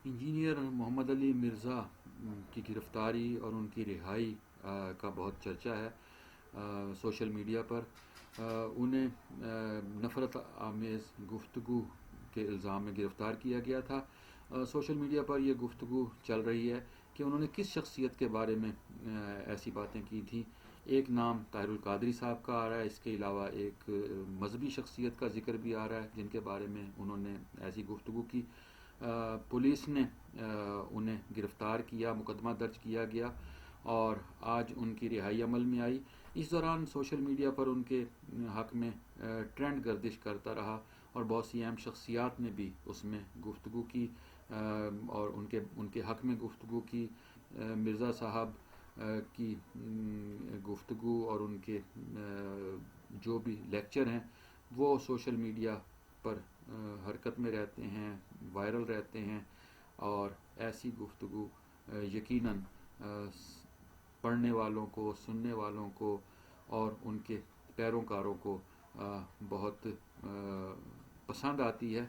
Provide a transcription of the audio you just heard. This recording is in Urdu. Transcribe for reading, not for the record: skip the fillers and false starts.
انجینئر محمد علی مرزا کی گرفتاری اور ان کی رہائی کا بہت چرچا ہے سوشل میڈیا پر۔ انہیں نفرت آمیز گفتگو کے الزام میں گرفتار کیا گیا تھا۔ سوشل میڈیا پر یہ گفتگو چل رہی ہے کہ انہوں نے کس شخصیت کے بارے میں ایسی باتیں کی تھیں۔ ایک نام طاہر القادری صاحب کا آ رہا ہے، اس کے علاوہ ایک مذہبی شخصیت کا ذکر بھی آ رہا ہے جن کے بارے میں انہوں نے ایسی گفتگو کی۔ پولیس نے انہیں گرفتار کیا، مقدمہ درج کیا گیا اور آج ان کی رہائی عمل میں آئی۔ اس دوران سوشل میڈیا پر ان کے حق میں ٹرینڈ گردش کرتا رہا اور بہت سی اہم شخصیات نے بھی اس میں گفتگو کی اور ان کے حق میں گفتگو کی۔ مرزا صاحب کی گفتگو اور ان کے جو بھی لیکچر ہیں وہ سوشل میڈیا پر حرکت میں رہتے ہیں، وائرل رہتے ہیں، اور ایسی گفتگو یقیناً پڑھنے والوں کو، سننے والوں کو اور ان کے پیروکاروں کو بہت پسند آتی ہے